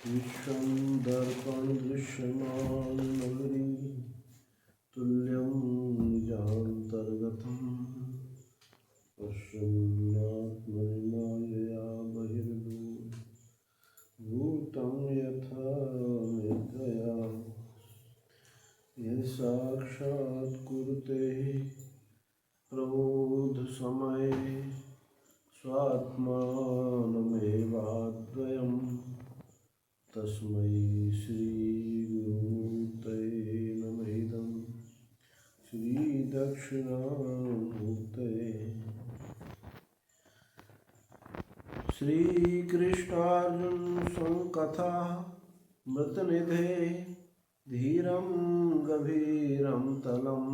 विश्वं दर्पणदृश्यमाननगरी तुल्यं निजान्तर्गतं पश्यन्नात्मनिमायया बहिर्भूतं यथा निद्रया यः साक्षात् कुरुते प्रबोधसमये स्वात्मानमेवाद्वयं तस्मै श्रीगुरुमूर्तये नमः। इदं श्रीदक्षिणामूर्तये। श्रीकृष्णार्जुन संकथा मृतनिधे धीरं गभीरं तलं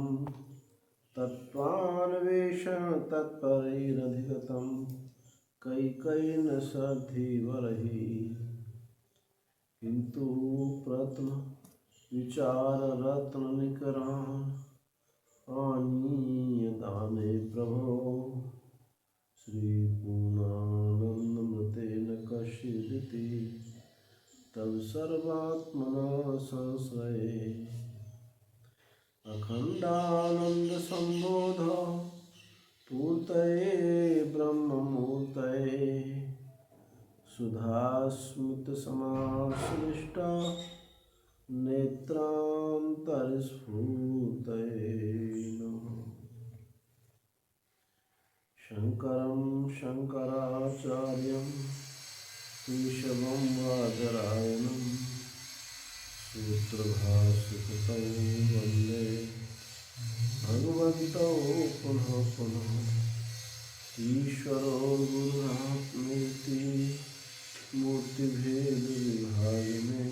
तत्त्वान्वेषण तत्परैरधिगतं कैकेय्येन सधीवरहि किन्तु प्रथम विचाररत्ननिकरान् आनीय दाने प्रभो श्रीपूर्णानन्दमृतेन कश्चिदिति तव सर्वात्मना संश्रये अखण्डानन्दसम्बोध पूर्तये ब्रह्ममूर्तये सुधास्मितसमाश्लिष्टा नेत्रान्तरस्फूर्तये नमः। शङ्करं शङ्कराचार्यं केशवं बादरायणं सूत्रभाष्यकृतौ वन्दे भगवन्तौ पुनः पुनः। ईश्वरो गुरुरात्मेति मूर्तिभेदविभागिने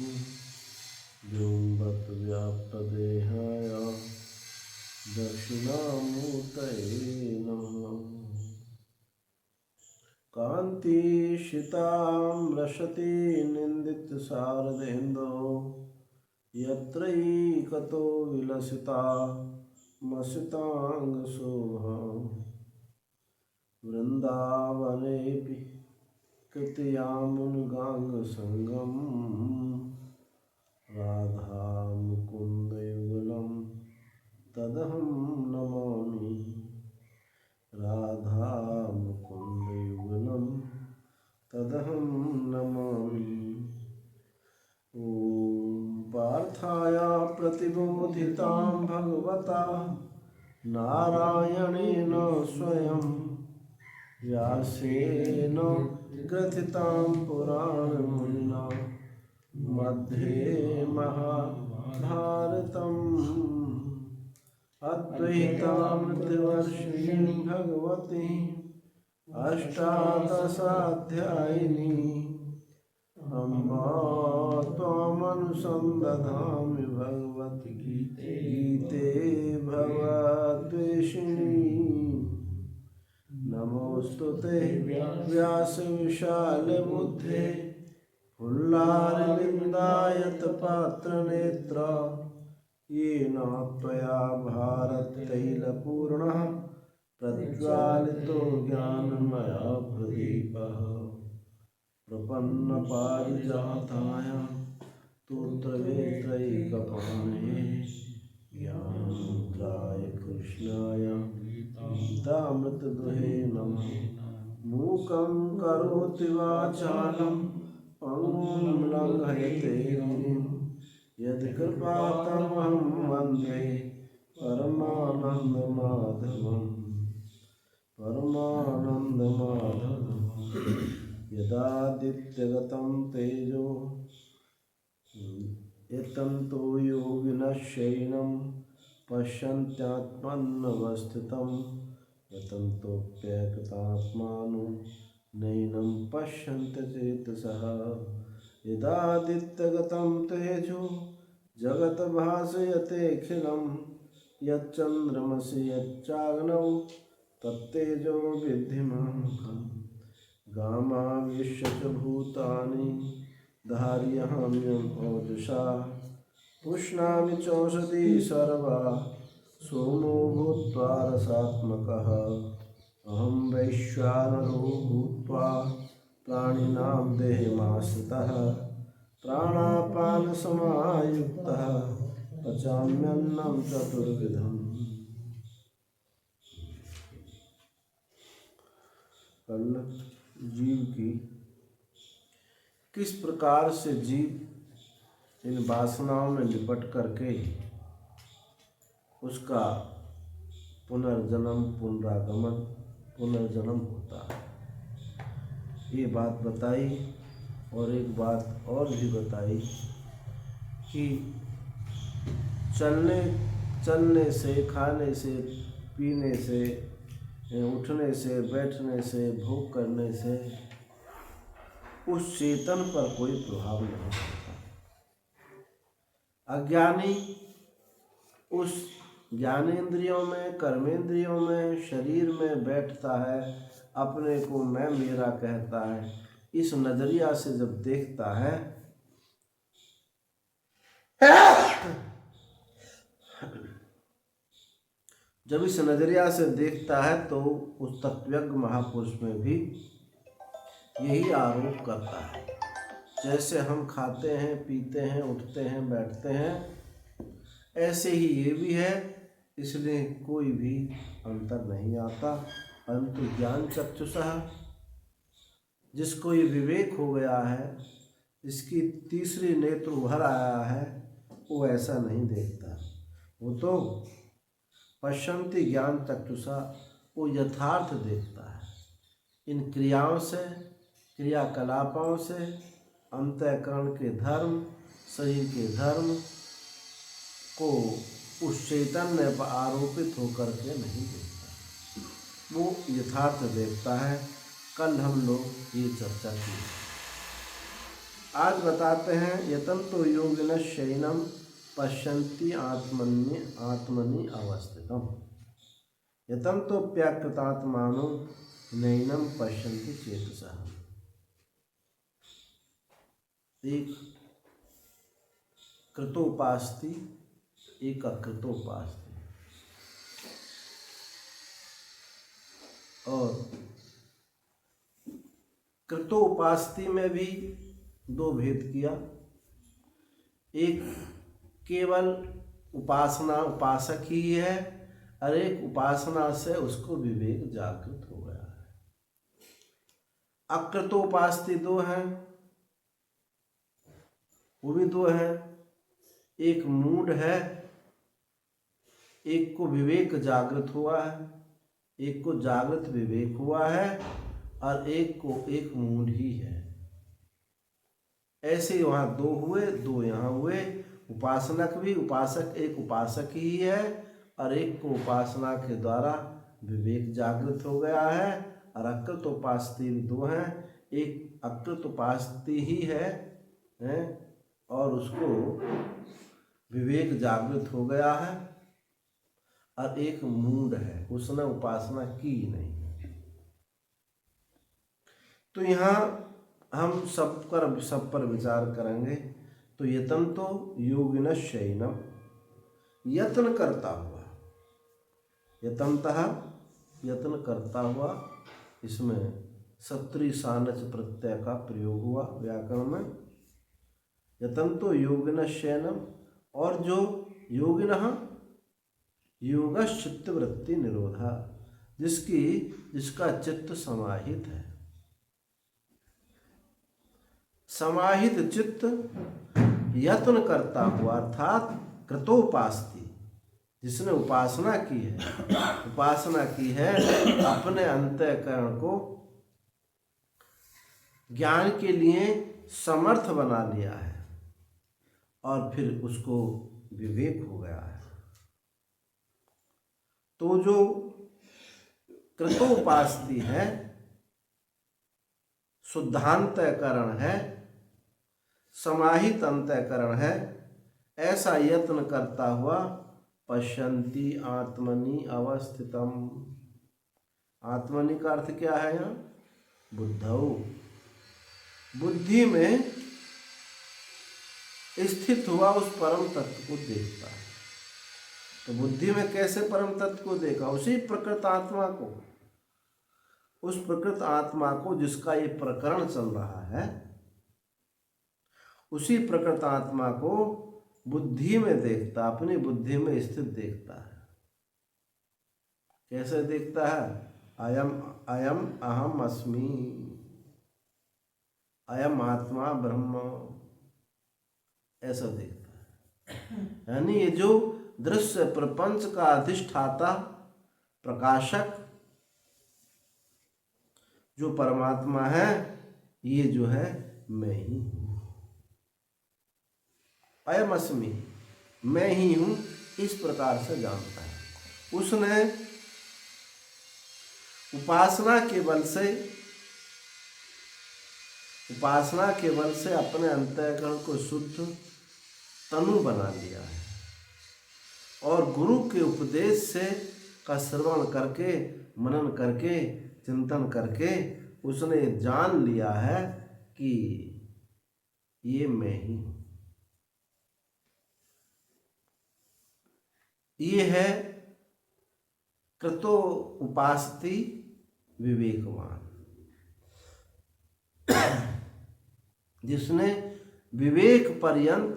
व्योमवद्व्याप्तदेहाय दक्षिणामूर्तये नमः। कान्तिशिताम्रशती निन्दितशारदेन्दो यत्रैकतो विलसिता मसिताङ्गशोभा वृन्दावनेऽपि कृतयामुनगाङ्गसङ्गं राधामुकुन्दयुगलं तदहं नमामि। राधामुकुन्दयुगलं तदहं नमामि। ॐ पार्थाय प्रतिबोधितां भगवता नारायणेन स्वयं व्यासेन ग्रथितां पुराणमुनिना मध्ये महाभारतम् अद्वैतामृतवर्षिणीं भगवती अष्टादशाध्यायिनी अम्बा त्वामनुसन्दधामि भगवद्गीते भवद्वेषिणी। नमोऽस्तुते व्यासविशालबुद्धे फुल्लारविन्दायतपात्रनेत्र येन त्वया भारततैलपूर्णः प्रज्वालितो ज्ञानमयप्रदीपः। प्रपन्नपारिजाताय तोत्रवेत्रैकपाणये ज्ञानमुद्राय कृष्णाय गीतामृतदुहे नमः। मूकं करोति वाचालं पङ्गुं लङ्घयते गिरिं यत्कृपातमहं वन्दे परमानन्दमाधवम्। यदादित्यगतं तेजो यतन्तो योगिनः शयनं पश्यन्त्यात्मन्यवस्थितं यतन्तोऽप्यकृतात्मानो नैनं पश्यन्त्यचेतसः। यदादित्यगतं तेजो जगद्भासयतेऽखिलं यच्चन्द्रमसि यच्चाग्नौ तत्तेजो विद्धि मामकम्। गामाविश्य च भूतानि धारयाम्यहं ओजसा पुष्णामि चौषधी सर्वा सोमो भूत्वा रसात्मकः। अहं वैश्वानरो भूत्वा प्राणिनां देहमाश्रितः प्राणापान समायुक्तः पचाम्यन्नं चतुर्विधम्। कल जीव की किस प्रकार से जीव इन वासनाओं में लिपट करके उसका पुनर्जन्म पुनरागमन पुनर्जन्म होता है, ये बात बताई। और एक बात और भी बताई कि चलने से, खाने से, पीने से, उठने से, बैठने से, भोग करने से उस चेतन पर कोई प्रभाव नहीं पड़ता। अज्ञानी उस ज्ञानेंद्रियों में, कर्मेंद्रियों में, शरीर में बैठता है, अपने को मैं मेरा कहता है। इस नजरिया से जब देखता है जब इस नजरिया से देखता है तो उस तत्वज्ञ महापुरुष में भी यही आरोप करता है। जैसे हम खाते हैं, पीते हैं, उठते हैं, बैठते हैं, ऐसे ही ये भी है, इसलिए कोई भी अंतर नहीं आता। परंतु ज्ञान चक्षुषः, जिसको ये विवेक हो गया है, इसकी तीसरी नेत्र उभर आया है, वो ऐसा नहीं देखता। वो तो पश्यन्ति ज्ञान चक्षुषा, वो यथार्थ देखता है। इन क्रियाओं से, क्रियाकलापों से अंतःकरण के धर्म, शरीर के धर्म को उस चैतन्य पर आरोपित होकर के नहीं देखता, वो यथार्थ देखता है। कल हम लोग ये चर्चा की। आज बताते हैं यतन्तो योगिनः शयनं पश्यन्ति आत्मनि अवस्थितम्। यतन्तोऽप्यकृतात्मानो नैनं पश्यन्ति चेतसः। एक कृतोपास्ति, एक अकृतोपास्ति। और कृतोपास्ति में भी दो भेद किया। एक केवल उपासना, उपासक ही है, और एक उपासना से उसको विवेक जागृत हो गया है। अकृतोपास्ति दो हैं, वो भी दो हैं। एक मूढ़ है, एक को विवेक जागृत हुआ है, एक को जागृत विवेक हुआ है, और एक को एक मूढ़ ही है। ऐसे वहाँ दो हुए, दो यहाँ हुए। उपासनक भी, उपासक एक उपासक ही है, और एक को उपासना के द्वारा विवेक जागृत हो गया है। और अकृत उपास्ति भी दो हैं, एक अकृत उपास्ति ही है और उसको विवेक जागृत हो गया है, और एक मूढ़ है, उसने उपासना की नहीं। तो यहाँ हम सब पर विचार करेंगे। तो यतन्तो योगिनः शयनं, यत्न करता हुआ, यतन्तः यत्न करता हुआ, इसमें सत्री सानच प्रत्यय का प्रयोग हुआ व्याकरण में। यतन्तो योगिनः शयनं, और जो योगिनः, योगश्चित्त वृत्ति निरोधा, जिसका चित्त समाहित है। समाहित चित्त यत्न करता हुआ, अर्थात कृतोपास्ति, जिसने उपासना की है, अपने अंतःकरण को ज्ञान के लिए समर्थ बना लिया है, और फिर उसको विवेक हो गया है। तो जो कृतोपास्ति है, शुद्धांतःकरण है, समाहित अंतःकरण है, ऐसा यत्न करता हुआ पश्यन्ति आत्मनि अवस्थितम। आत्मनि का अर्थ क्या है यहाँ? बुद्धौ, बुद्धि में स्थित हुआ उस परम तत्व को देखता है। तो बुद्धि में कैसे परम तत्व को देखा? उसी प्रकृत आत्मा को, उस प्रकृत आत्मा को जिसका ये प्रकरण चल रहा है, उसी प्रकृत आत्मा को बुद्धि में देखता, अपनी बुद्धि में स्थित देखता है। कैसे देखता है? अयम अयम अहम अस्मि, अयम आत्मा ब्रह्म, ऐसा देखता है। यानी ये जो दृश्य प्रपंच का अधिष्ठाता प्रकाशक जो परमात्मा है, ये जो है मैं ही हूँ। अयम अस्मि, मैं ही हूँ, इस प्रकार से जानता है। उसने उपासना के बल से अपने अंतःकरण को शुद्ध तनु बना लिया है और गुरु के उपदेश से का श्रवण करके, मनन करके, चिंतन करके उसने जान लिया है कि ये मैं ही हूँ। ये है कृतो उपासति विवेकवान, जिसने विवेक पर्यंत,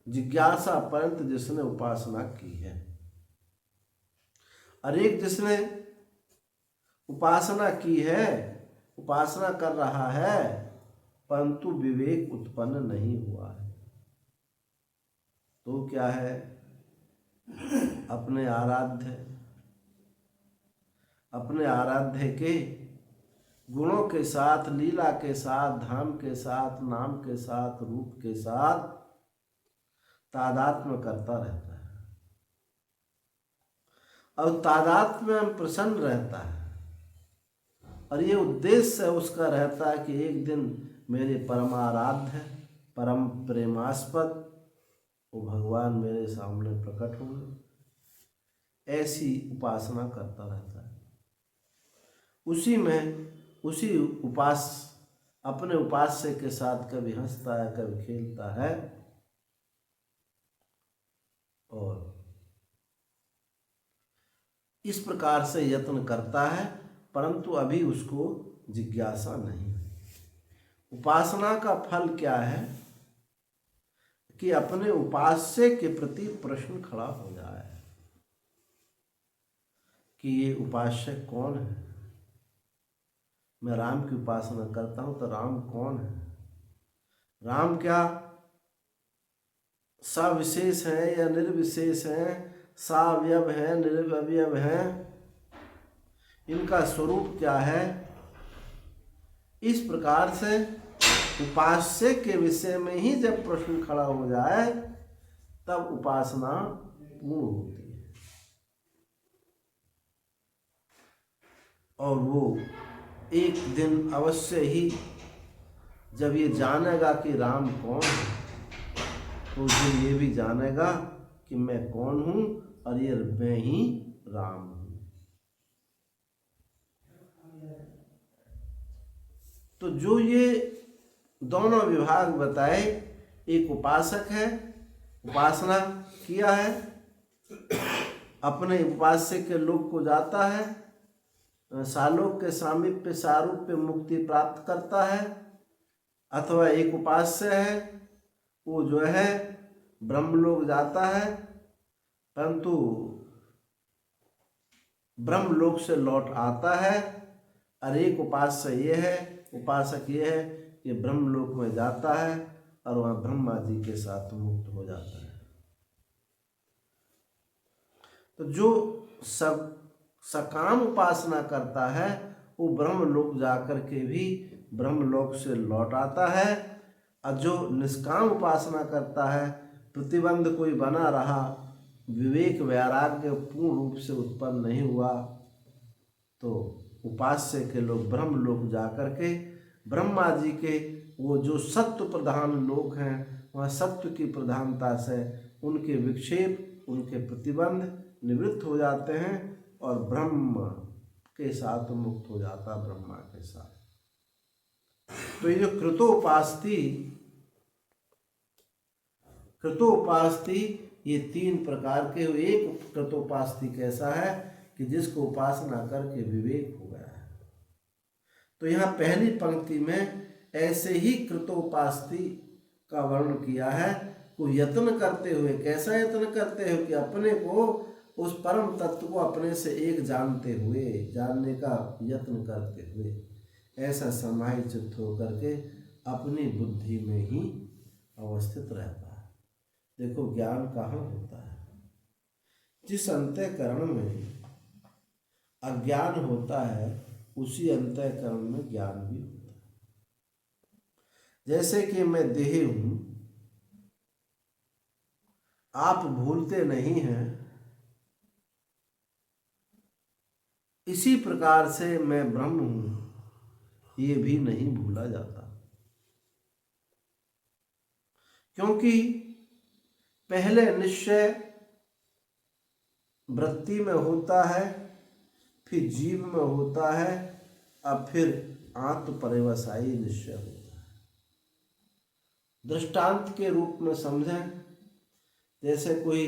जिज्ञासा पर्यंत जिसने उपासना की है। और एक जिसने उपासना की है, उपासना कर रहा है, परंतु विवेक उत्पन्न नहीं हुआ है, तो क्या है? अपने आराध्य के गुणों के साथ, लीला के साथ, धाम के साथ, नाम के साथ, रूप के साथ तादात्म्य करता रहता है और तादात्म्य में प्रसन्न रहता है। और ये उद्देश्य उसका रहता है कि एक दिन मेरे परमाराध्य, परम प्रेमास्पद वो भगवान मेरे सामने प्रकट होंगे। ऐसी उपासना करता रहता है। अपने उपास्य के साथ कभी हंसता है, कभी खेलता है और इस प्रकार से यत्न करता है, परंतु अभी उसको जिज्ञासा नहीं है। उपासना का फल क्या है? कि अपने उपास्य के प्रति प्रश्न खड़ा हो जाए कि ये उपास्य कौन है। मैं राम की उपासना करता हूं तो राम कौन है? राम क्या सविशेष है या निर्विशेष है, सावयव है, निरवयव है, इनका स्वरूप क्या है? इस प्रकार से उपास्य के विषय में ही जब प्रश्न खड़ा हो जाए तब उपासना पूर्ण होती है। और वो एक दिन अवश्य ही जब ये जानेगा कि राम कौन है, तो उस दिन ये भी जानेगा कि मैं कौन हूँ और ये मैं ही राम हूँ। तो जो ये दोनों विभाग बताए, एक उपासक है, उपासना किया है, अपने उपास्य के लोक को जाता है, सालोक के सामीप्य सारूप्य मुक्ति प्राप्त करता है। अथवा एक उपास्य है, वो जो है ब्रह्मलोक जाता है, परंतु ब्रह्मलोक से लौट आता है। और एक उपास्य ये है, उपासक ये है कि ब्रह्मलोक में जाता है और वहाँ ब्रह्मा जी के साथ मुक्त हो जाता है। तो जो सब सकाम उपासना करता है वो ब्रह्मलोक जाकर के भी ब्रह्मलोक से लौट आता है। और जो निष्काम उपासना करता है, प्रतिबंध कोई बना रहा, विवेक वैराग्य पूर्ण रूप से उत्पन्न नहीं हुआ, तो उपास्य के लोग ब्रह्मलोक जाकर के ब्रह्मा जी के वो जो सत्व प्रधान लोक हैं, वहाँ सत्व की प्रधानता से उनके विक्षेप, उनके प्रतिबंध निवृत्त हो जाते हैं और ब्रह्म के साथ मुक्त हो जाता, ब्रह्मा के साथ। तो ये जो कृतोपास्ति ये तीन प्रकार के। एक कृतोपास्ति कैसा है कि जिसको उपासना करके विवेक हो गया है। तो यहाँ पहली पंक्ति में ऐसे ही कृतोपास्ति का वर्णन किया है। को यत्न करते हुए, कैसा यत्न करते हुए कि अपने को उस परम तत्व को अपने से एक जानते हुए, जानने का यत्न करते हुए, ऐसा समाहित चित्त होकर के अपनी बुद्धि में ही अवस्थित रहता है। देखो ज्ञान कहाँ होता है? जिस अंतःकरण में अज्ञान होता है उसी अंतःकरण में ज्ञान भी होता है। जैसे कि मैं देह हूं, आप भूलते नहीं हैं, इसी प्रकार से मैं ब्रह्म हूं, ये भी नहीं भूला जाता। क्योंकि पहले निश्चय वृत्ति में होता है, फिर जीव में होता है, अब फिर आत्म पर्यवसायी निश्चय होता है। दृष्टांत के रूप में समझें, जैसे कोई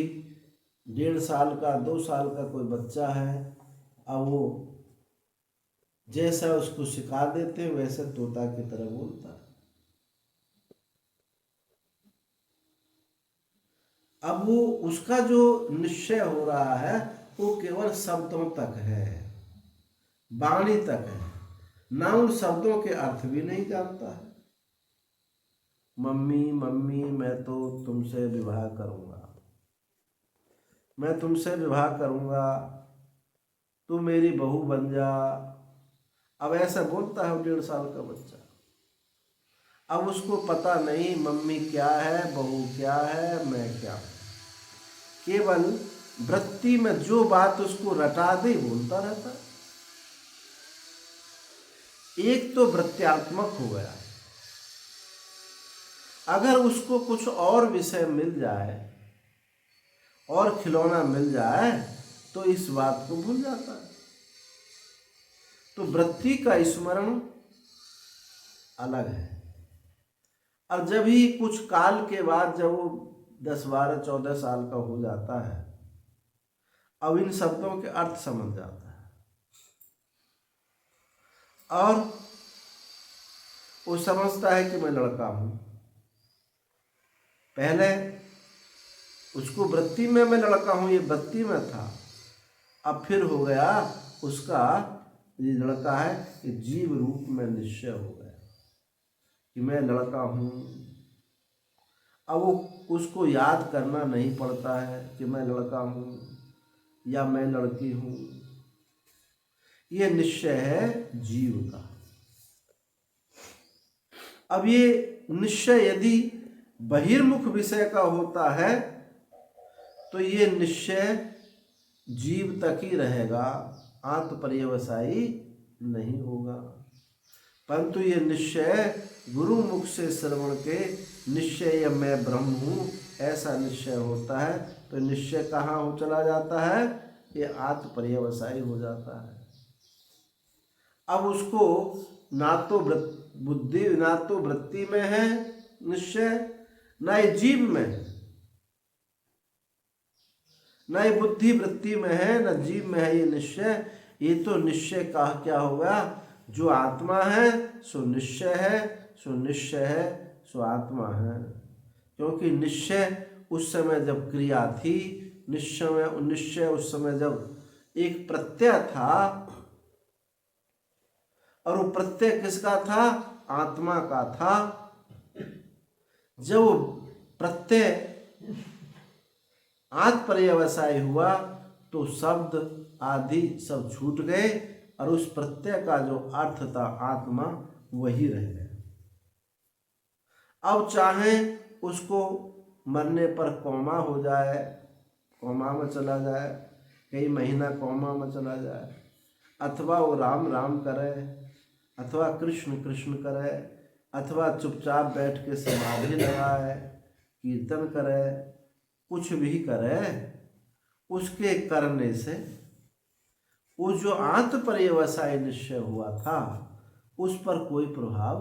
1.5 साल का 2 साल का कोई बच्चा है, अब वो जैसा उसको सिखा देते हैं वैसे तोता की तरह बोलता है। अब वो उसका जो निश्चय हो रहा है वो केवल शब्दों तक है, वाणी तक है, ना उन शब्दों के अर्थ भी नहीं जानता है। मम्मी मम्मी मैं तो तुमसे विवाह करूंगा, मैं तुमसे विवाह करूंगा, तू मेरी बहू बन जा। अब ऐसा बोलता है 1.5 साल का बच्चा। अब उसको पता नहीं मम्मी क्या है, बहू क्या है, मैं क्या हूं। केवल वृत्ति में जो बात उसको रटा दे बोलता रहता है। एक तो वृत्त्यात्मक हो गया। अगर उसको कुछ और विषय मिल जाए और खिलौना मिल जाए तो इस बात को भूल जाता है। तो वृत्ति का स्मरण अलग है। और जब ही कुछ काल के बाद जब वो 10, 12, 14 साल का हो जाता है, अब इन शब्दों के अर्थ समझ जाता है और वो समझता है कि मैं लड़का हूं। पहले उसको वृत्ति में मैं लड़का हूं, ये वृत्ति में था। अब फिर हो गया उसका, ये लड़का है, ये जीव रूप में निश्चय हो गया कि मैं लड़का हूं। अब वो उसको याद करना नहीं पड़ता है कि मैं लड़का हूं या मैं लड़की हूं। ये निश्चय है जीव का। अब ये निश्चय यदि बहिर्मुख विषय का होता है तो ये निश्चय जीव तक ही रहेगा, आत्म पर्यवसायी नहीं होगा। परंतु ये निश्चय गुरु मुख से श्रवण के निश्चय मैं ब्रह्म हूँ ऐसा निश्चय होता है तो निश्चय कहाँ हो चला जाता है? ये आत्म पर्यवसायी हो जाता है। अब उसको ना तो बुद्धि, ना तो वृत्ति में है निश्चय, ना ही जीव में है, ना ही बुद्धि वृत्ति में है, ना जीव में है ये निश्चय। ये तो निश्चय का क्या होगा? जो आत्मा है सो निश्चय है, सो निश्चय है, सो आत्मा है। क्योंकि निश्चय उस समय जब क्रिया थी, निश्चय उस समय जब एक प्रत्यय था, और वो प्रत्यय किसका था? आत्मा का था। जब प्रत्यय आत्म पर्यवसाय हुआ तो शब्द आदि सब छूट गए और उस प्रत्यय का जो अर्थ था आत्मा वही रह गया। अब चाहे उसको मरने पर कौमा हो जाए, कौमा में चला जाए, कई महीना कौमा में चला जाए, अथवा वो राम राम करे, अथवा कृष्ण कृष्ण करे, अथवा चुपचाप बैठ के समाधि लगाए, कीर्तन करे, कुछ भी करे, उसके करने से वो जो आत्म पर्यवसाय निश्चय हुआ था उस पर कोई प्रभाव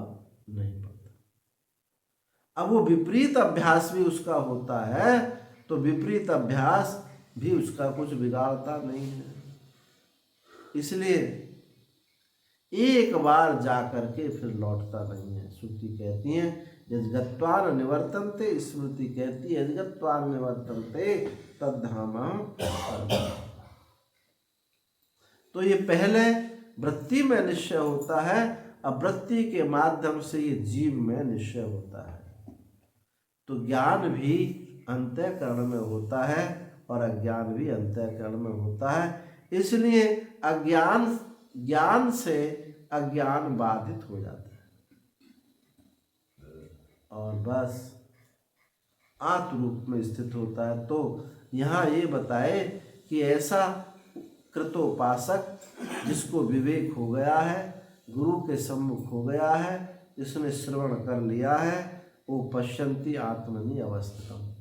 नहीं पड़ता। अब वो विपरीत अभ्यास भी उसका होता है तो विपरीत अभ्यास भी उसका कुछ बिगाड़ता नहीं है। इसलिए एक बार जा करके फिर लौटता नहीं है। श्रुति कहती है यज्ञत्वान निवर्तन्ते, स्मृति कहती है यज्ञत्वान निवर्तन्ते तद्धाम। तो ये पहले वृत्ति में निश्चय होता है, अब वृत्ति के माध्यम से ये जीव में निश्चय होता है। तो ज्ञान भी अंतःकरण में होता है और अज्ञान भी अंतःकरण में होता है। इसलिए ज्ञान से अज्ञान बाधित हो जाता है और बस आत्म रूप में स्थित होता है। तो यहाँ ये बताए कि ऐसा कृतोपासक जिसको विवेक हो गया है, गुरु के सम्मुख हो गया है, जिसने श्रवण कर लिया है, वो पश्यन्ति आत्मनि अवस्थितम्,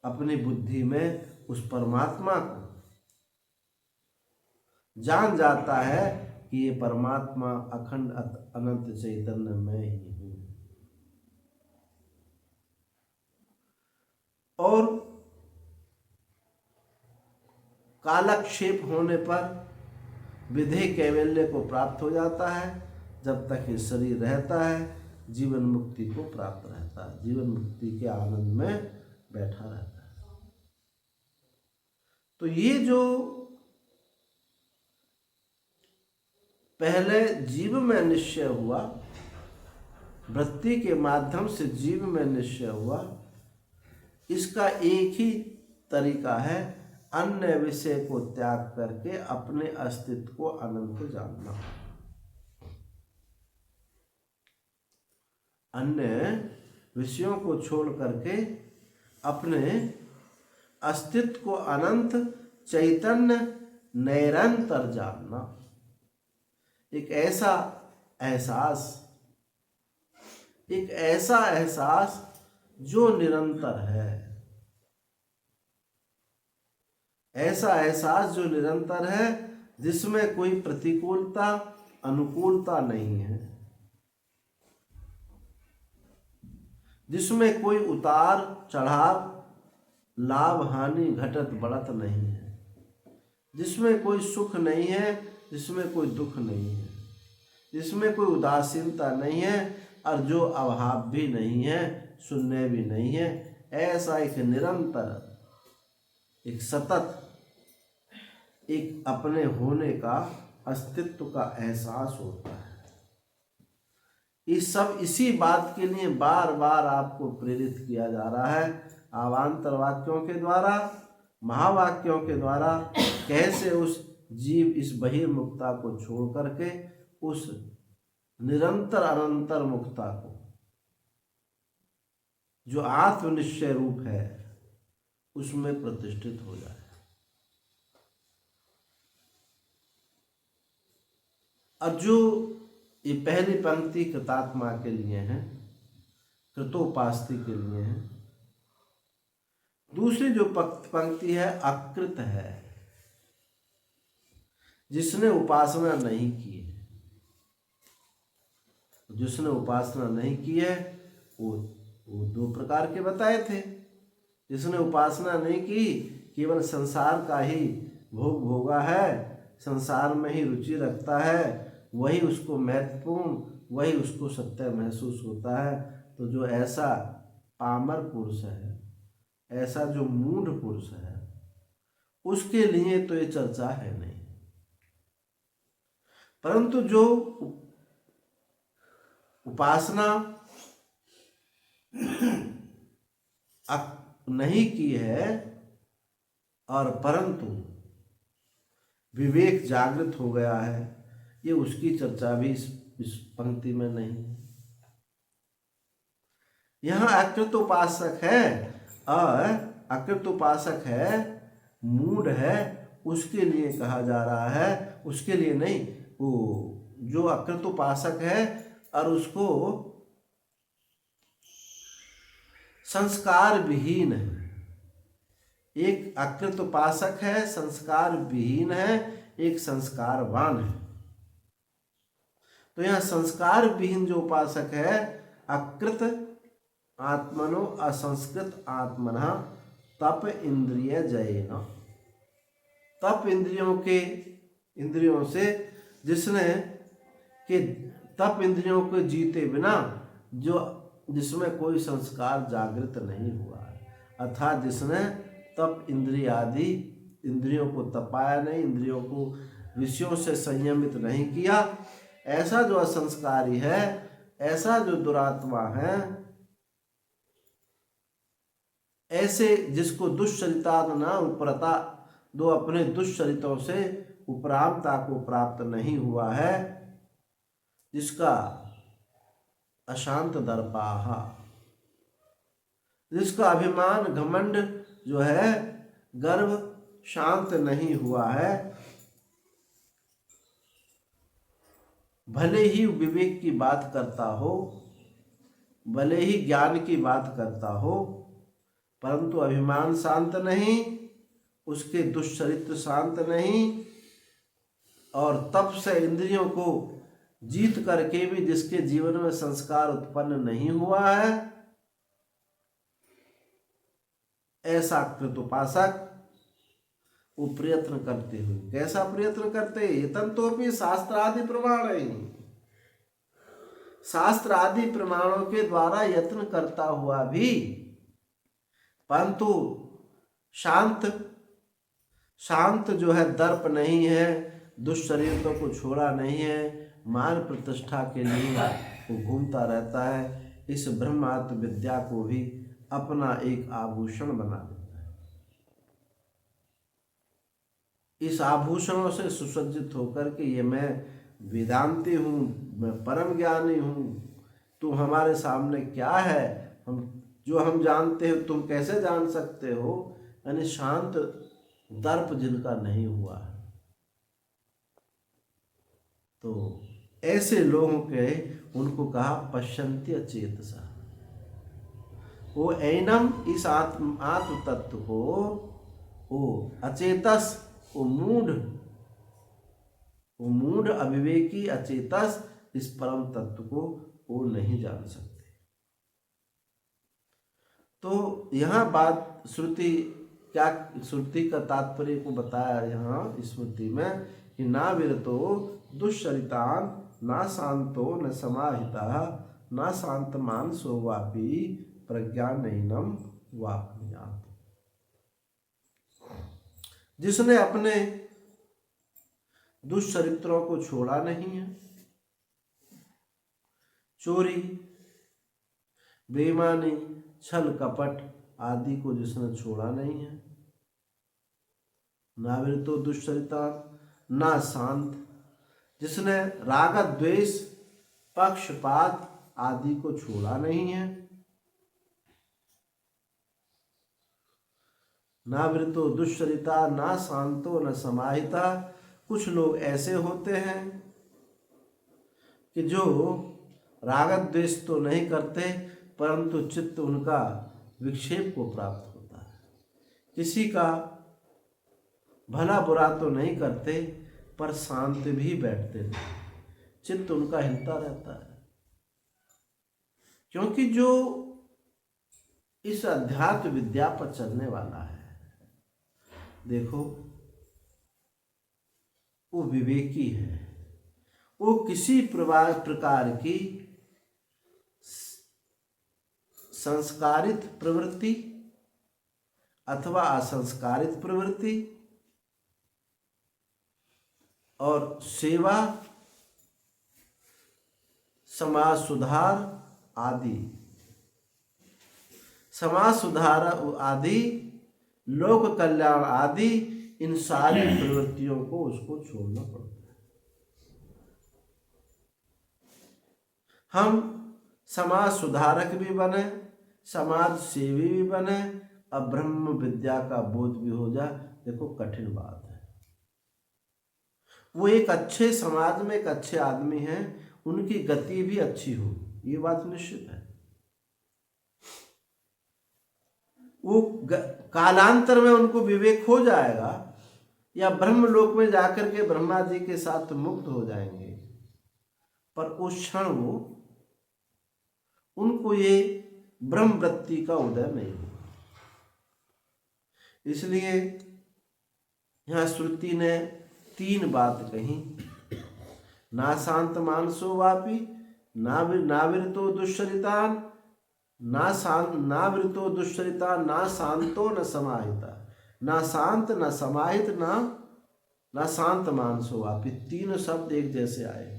अपनी बुद्धि में उस परमात्मा को जान जाता है कि ये परमात्मा अखंड अनंत चैतन्य में ही हूँ। और कालक्षेप होने पर विधेय कैवल्य को प्राप्त हो जाता है। जब तक ये शरीर रहता है जीवन मुक्ति को प्राप्त रहता है, जीवन मुक्ति के आनंद में बैठा रहता है। तो ये जो पहले जीव में निश्चय हुआ, वृत्ति के माध्यम से जीव में निश्चय हुआ, इसका एक ही तरीका है, अन्य विषय को त्याग करके अपने अस्तित्व को अनंत जानना। अन्य विषयों को छोड़ करके अपने अस्तित्व को अनंत चैतन्य निरंतर जानना। एक ऐसा एहसास जो निरंतर है, ऐसा एहसास जो निरंतर है, जिसमें कोई प्रतिकूलता अनुकूलता नहीं है, जिसमें कोई उतार चढ़ाव लाभ हानि घटत बढ़त नहीं है, जिसमें कोई सुख नहीं है, जिसमें कोई दुख नहीं है, जिसमें कोई उदासीनता नहीं है और जो अभाव भी नहीं है, शून्य भी नहीं है। ऐसा एक निरंतर, एक सतत, एक अपने होने का, अस्तित्व का एहसास होता है। इसी बात के लिए बार बार आपको प्रेरित किया जा रहा है, अवान्तर वाक्यों के द्वारा, महावाक्यों के द्वारा, कैसे उस जीव इस बहिर्मुखता को छोड़ करके उस निरंतर अनंतर मुक्ता को, जो आत्मनिश्चय रूप है, उसमें प्रतिष्ठित हो जाए। और जो ये पहली पंक्ति कृतात्मा के लिए है, कृतोपास्ति के लिए है। दूसरी जो पंक्ति है अकृत है, जिसने उपासना नहीं की है। जिसने उपासना नहीं की है वो दो प्रकार के बताए थे। जिसने उपासना नहीं की, केवल संसार का ही भोग भोगा है, संसार में ही रुचि रखता है, वही उसको महत्वपूर्ण, वही उसको सत्य महसूस होता है। तो जो ऐसा पामर पुरुष है, ऐसा जो मूढ़ पुरुष है, उसके लिए तो ये चर्चा है नहीं। परंतु जो उपासना नहीं की है और परंतु विवेक जागृत हो गया है, ये उसकी चर्चा भी इस पंक्ति में नहीं है। यहाँ अकृत उपासक है और अकृत उपासक है, मूढ़ है, उसके लिए कहा जा रहा है, उसके लिए नहीं। वो जो अकृत उपासक है और उसको संस्कार विहीन है। एक अकृत उपासक है, संस्कार विहीन है, एक संस्कारवान है। तो यहाँ संस्कार विहीन जो उपासक है, अकृत आत्मनो असंस्कृत आत्मना तप इंद्रिय जयेन, तप इंद्रियों से जिसने कि तप इंद्रियों को जीते बिना जो जिसमें कोई संस्कार जागृत नहीं हुआ है, अर्थात जिसने तप इंद्रियों को तपाया नहीं, इंद्रियों को विषयों से संयमित नहीं किया, ऐसा जो असंस्कारी है, ऐसा जो दुरात्मा है, ऐसे जिसको दुष्चरिता न उपरता, जो अपने दुष्चरितों से उपरामता को प्राप्त नहीं हुआ है, जिसका अशांत दर्पाह, जिसका अभिमान घमंड जो है, गर्व शांत नहीं हुआ है, भले ही विवेक की बात करता हो, भले ही ज्ञान की बात करता हो, परंतु अभिमान शांत नहीं, उसके दुष्चरित्र शांत नहीं, और तप से इंद्रियों को जीत करके भी जिसके जीवन में संस्कार उत्पन्न नहीं हुआ है, ऐसा कृतोपासक वो प्रयत्न करते हुए, कैसा प्रयत्न करते, एतन तो भी शास्त्र आदि प्रमाण है, शास्त्र आदि प्रमाणों के द्वारा यत्न करता हुआ भी, परंतु शांत जो है, दर्प नहीं है, दुष्चरित्रों को छोड़ा नहीं है, मान प्रतिष्ठा के लिए वो घूमता रहता है, इस ब्रह्मात्म विद्या को भी अपना एक आभूषण बना देता है। इस आभूषणों से सुसज्जित होकर के ये मैं वेदांती हूँ, मैं परम ज्ञानी हूँ, तुम हमारे सामने क्या है, हम जानते हो तुम कैसे जान सकते हो, यानी शांत दर्प जिनका नहीं हुआ है। तो ऐसे लोगों के, उनको कहा पश्यन्ति अचेतसा, वो ऐनम इस आत्म तत्व को, वो अचेतस, वो मूढ़ अविवेकी अचेतस इस परम तत्व को वो नहीं जान सकते। तो यहाँ बात श्रुति का तात्पर्य को बताया यहाँ स्मृति में कि ना विरतो दुष्चरितान ना शांतो न समाहिता ना शांत मानसो वापी प्रज्ञानहीनम वापनुयात्। जिसने अपने दुष्चरित्रों को छोड़ा नहीं है, चोरी, बेईमानी, छल कपट आदि को जिसने छोड़ा नहीं है, ना विरतो दुष्चरिता, ना शांत, जिसने राग द्वेष पक्षपात आदि को छोड़ा नहीं है, ना वृतो दुष्चरिता ना शांतो न समाहिता। कुछ लोग ऐसे होते हैं कि जो राग द्वेष तो नहीं करते, परंतु चित्त उनका विक्षेप को प्राप्त होता है, किसी का भला बुरा तो नहीं करते पर शांत भी बैठते नहीं, चित्त उनका हिलता रहता है, क्योंकि जो इस अध्यात्म विद्या पर चलने वाला है, देखो वो विवेकी है, वो किसी प्रकार की संस्कारित प्रवृत्ति अथवा असंस्कारित प्रवृत्ति और सेवा, समाज सुधार आदि, लोक कल्याण आदि, इन सारी प्रवृत्तियों को उसको छोड़ना पड़ता है। हम समाज सुधारक भी बने, समाज सेवी भी बने, अब ब्रह्म विद्या का बोध भी हो जाए, देखो कठिन बात है। वो एक अच्छे समाज में एक अच्छे आदमी हैं, उनकी गति भी अच्छी हो, ये बात निश्चित है। वो कालांतर में उनको विवेक हो जाएगा या ब्रह्म लोक में जाकर के ब्रह्मा जी के साथ मुक्त हो जाएंगे, पर उस क्षण वो उनको ये ब्रह्म वृत्ति का उदय नहीं हुआ। इसलिए यहाँ श्रुति ने 3 बात कही, ना शांत मानसो वापी, ना विरतो दुष्चरितान, ना वृतो दुश्चरिता, ना शांतो न समाहिता। ना शांत, न समाहित, ना शांत मानसो आप। तीन शब्द एक जैसे आए।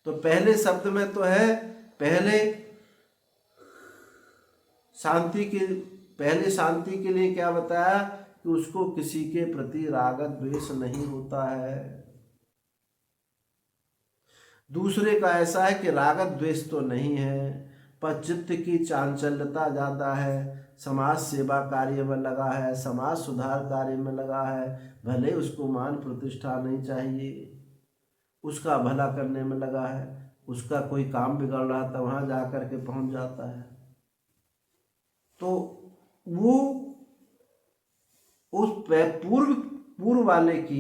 तो पहले शब्द में तो है, पहले शांति के लिए क्या बताया कि उसको किसी के प्रति राग द्वेष नहीं होता है। दूसरे का ऐसा है कि राग द्वेष तो नहीं है, पर चित्त की चांचल्यता ज्यादा है, समाज सेवा कार्य में लगा है, समाज सुधार कार्य में लगा है, भले उसको मान प्रतिष्ठा नहीं चाहिए, उसका भला करने में लगा है, उसका कोई काम बिगड़ रहा था वहां जा कर के पहुंच जाता है। तो वो उस पूर्व वाले की